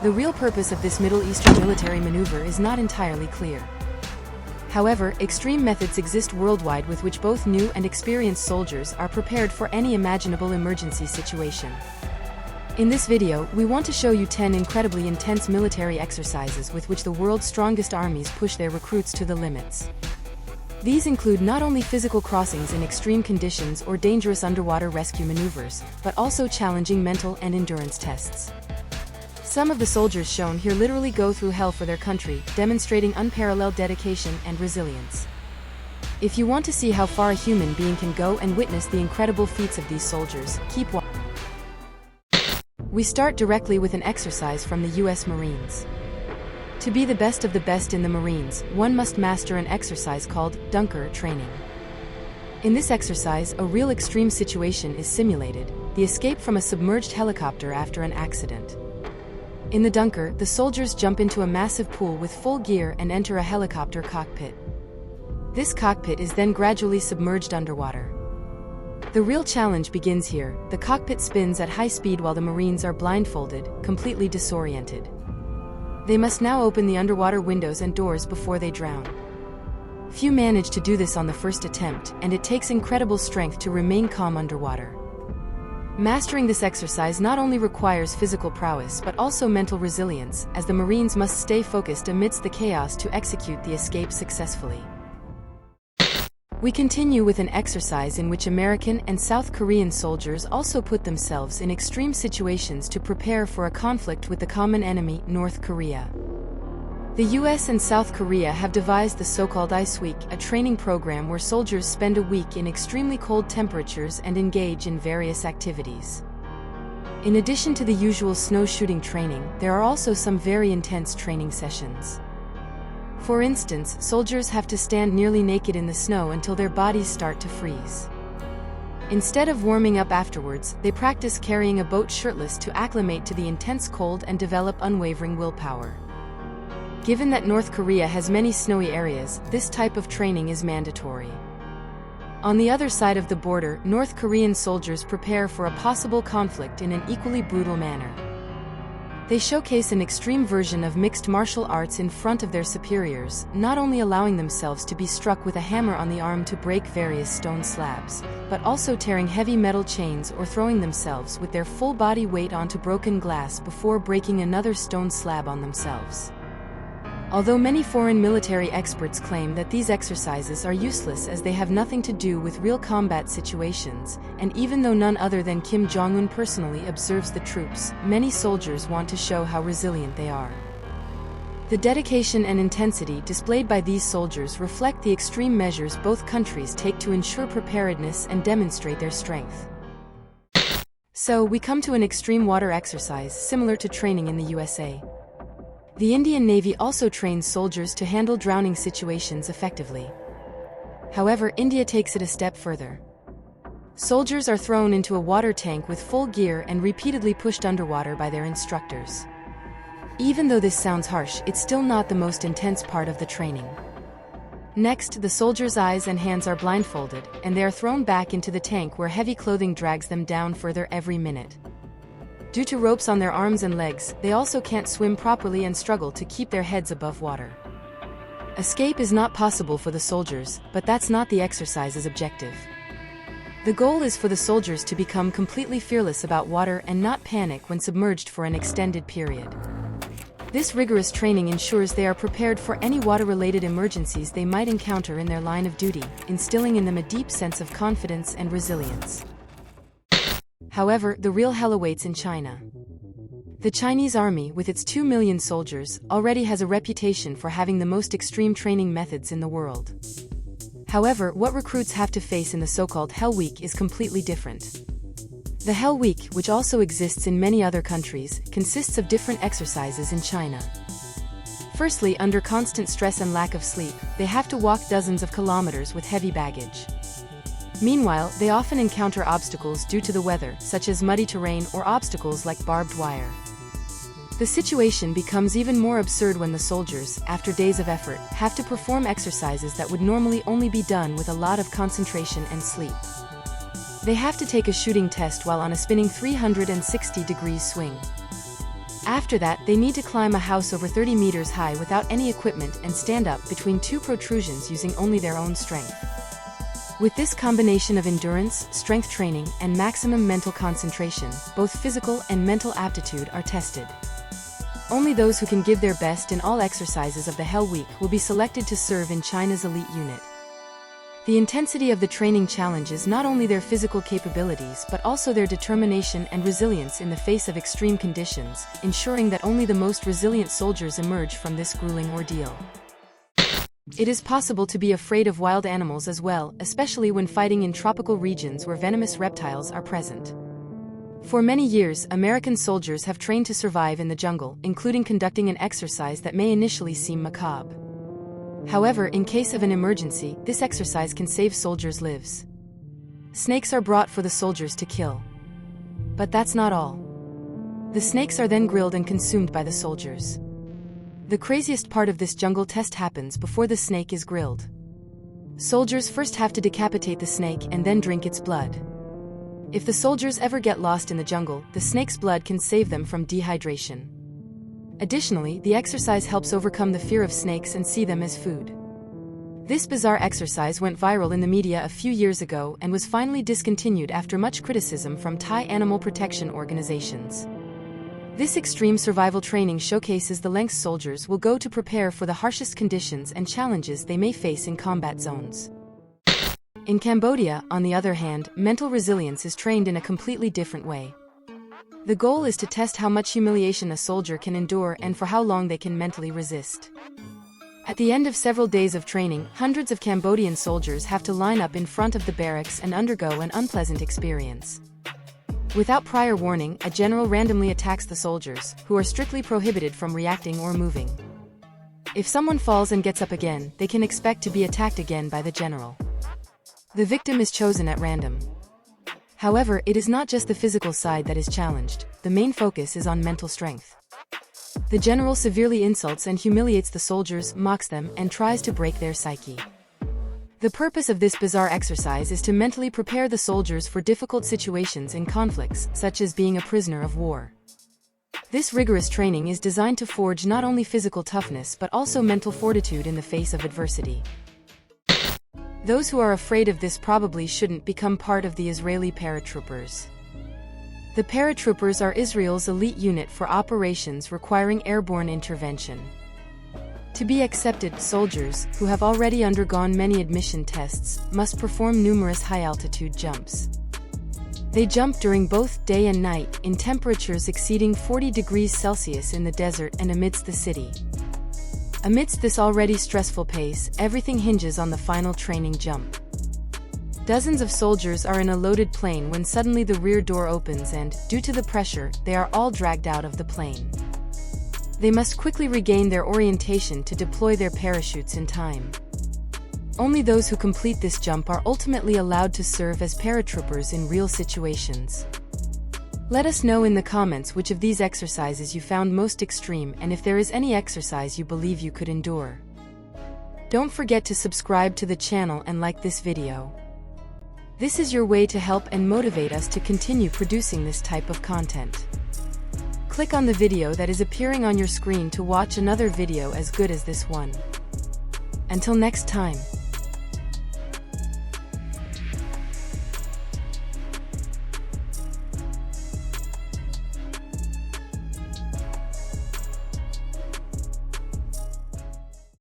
The real purpose of this Middle Eastern military maneuver is not entirely clear. However, extreme methods exist worldwide with which both new and experienced soldiers are prepared for any imaginable emergency situation. In this video, we want to show you 10 incredibly intense military exercises with which the world's strongest armies push their recruits to the limits. These include not only physical crossings in extreme conditions or dangerous underwater rescue maneuvers, but also challenging mental and endurance tests. Some of the soldiers shown here literally go through hell for their country, demonstrating unparalleled dedication and resilience. If you want to see how far a human being can go and witness the incredible feats of these soldiers, keep watching. We start directly with an exercise from the US Marines. To be the best of the best in the Marines, one must master an exercise called dunker training. In this exercise, a real extreme situation is simulated, the escape from a submerged helicopter after an accident. In the dunker, the soldiers jump into a massive pool with full gear and enter a helicopter cockpit. This cockpit is then gradually submerged underwater. The real challenge begins here. The cockpit spins at high speed while the Marines are blindfolded, completely disoriented. They must now open the underwater windows and doors before they drown. Few manage to do this on the first attempt, and it takes incredible strength to remain calm underwater. Mastering this exercise not only requires physical prowess but also mental resilience, as the Marines must stay focused amidst the chaos to execute the escape successfully. We continue with an exercise in which American and South Korean soldiers also put themselves in extreme situations to prepare for a conflict with the common enemy, North Korea. The US and South Korea have devised the so-called Iceweek, a training program where soldiers spend a week in extremely cold temperatures and engage in various activities. In addition to the usual snow shooting training, there are also some very intense training sessions. For instance, soldiers have to stand nearly naked in the snow until their bodies start to freeze. Instead of warming up afterwards, they practice carrying a boat shirtless to acclimate to the intense cold and develop unwavering willpower. Given that North Korea has many snowy areas, this type of training is mandatory. On the other side of the border, North Korean soldiers prepare for a possible conflict in an equally brutal manner. They showcase an extreme version of mixed martial arts in front of their superiors, not only allowing themselves to be struck with a hammer on the arm to break various stone slabs, but also tearing heavy metal chains or throwing themselves with their full body weight onto broken glass before breaking another stone slab on themselves. Although many foreign military experts claim that these exercises are useless as they have nothing to do with real combat situations, and even though none other than Kim Jong-un personally observes the troops, many soldiers want to show how resilient they are. The dedication and intensity displayed by these soldiers reflect the extreme measures both countries take to ensure preparedness and demonstrate their strength. So, we come to an extreme water exercise similar to training in the USA. The Indian Navy also trains soldiers to handle drowning situations effectively. However, India takes it a step further. Soldiers are thrown into a water tank with full gear and repeatedly pushed underwater by their instructors. Even though this sounds harsh, it's still not the most intense part of the training. Next, the soldiers' eyes and hands are blindfolded, and they are thrown back into the tank where heavy clothing drags them down further every minute. Due to ropes on their arms and legs, they also can't swim properly and struggle to keep their heads above water. Escape is not possible for the soldiers, but that's not the exercise's objective. The goal is for the soldiers to become completely fearless about water and not panic when submerged for an extended period. This rigorous training ensures they are prepared for any water-related emergencies they might encounter in their line of duty, instilling in them a deep sense of confidence and resilience. However, the real hell awaits in China. The Chinese army, with its 2 million soldiers, already has a reputation for having the most extreme training methods in the world. However, what recruits have to face in the so-called Hell Week is completely different. The Hell Week, which also exists in many other countries, consists of different exercises in China. Firstly, under constant stress and lack of sleep, they have to walk dozens of kilometers with heavy baggage. Meanwhile, they often encounter obstacles due to the weather, such as muddy terrain or obstacles like barbed wire. The situation becomes even more absurd when the soldiers, after days of effort, have to perform exercises that would normally only be done with a lot of concentration and sleep. They have to take a shooting test while on a spinning 360 degrees swing. After that, they need to climb a house over 30 meters high without any equipment and stand up between two protrusions using only their own strength. With this combination of endurance, strength training, and maximum mental concentration, both physical and mental aptitude are tested. Only those who can give their best in all exercises of the Hell Week will be selected to serve in China's elite unit. The intensity of the training challenges not only their physical capabilities but also their determination and resilience in the face of extreme conditions, ensuring that only the most resilient soldiers emerge from this grueling ordeal. It is possible to be afraid of wild animals as well, especially when fighting in tropical regions where venomous reptiles are present. For many years, American soldiers have trained to survive in the jungle, including conducting an exercise that may initially seem macabre. However, in case of an emergency, this exercise can save soldiers' lives. Snakes are brought for the soldiers to kill. But that's not all. The snakes are then grilled and consumed by the soldiers. The craziest part of this jungle test happens before the snake is grilled. Soldiers first have to decapitate the snake and then drink its blood. If the soldiers ever get lost in the jungle, the snake's blood can save them from dehydration. Additionally, the exercise helps overcome the fear of snakes and see them as food. This bizarre exercise went viral in the media a few years ago and was finally discontinued after much criticism from Thai animal protection organizations. This extreme survival training showcases the lengths soldiers will go to prepare for the harshest conditions and challenges they may face in combat zones. In Cambodia, on the other hand, mental resilience is trained in a completely different way. The goal is to test how much humiliation a soldier can endure and for how long they can mentally resist. At the end of several days of training, hundreds of Cambodian soldiers have to line up in front of the barracks and undergo an unpleasant experience. Without prior warning, a general randomly attacks the soldiers, who are strictly prohibited from reacting or moving. If someone falls and gets up again, they can expect to be attacked again by the general. The victim is chosen at random. However, it is not just the physical side that is challenged, the main focus is on mental strength. The general severely insults and humiliates the soldiers, mocks them, and tries to break their psyche. The purpose of this bizarre exercise is to mentally prepare the soldiers for difficult situations in conflicts, such as being a prisoner of war. This rigorous training is designed to forge not only physical toughness but also mental fortitude in the face of adversity. Those who are afraid of this probably shouldn't become part of the Israeli paratroopers. The paratroopers are Israel's elite unit for operations requiring airborne intervention. To be accepted, soldiers, who have already undergone many admission tests, must perform numerous high-altitude jumps. They jump during both day and night, in temperatures exceeding 40 degrees Celsius in the desert and amidst the city. Amidst this already stressful pace, everything hinges on the final training jump. Dozens of soldiers are in a loaded plane when suddenly the rear door opens and, due to the pressure, they are all dragged out of the plane. They must quickly regain their orientation to deploy their parachutes in time. Only those who complete this jump are ultimately allowed to serve as paratroopers in real situations. Let us know in the comments which of these exercises you found most extreme and if there is any exercise you believe you could endure. Don't forget to subscribe to the channel and like this video. This is your way to help and motivate us to continue producing this type of content. Click on the video that is appearing on your screen to watch another video as good as this one. Until next time.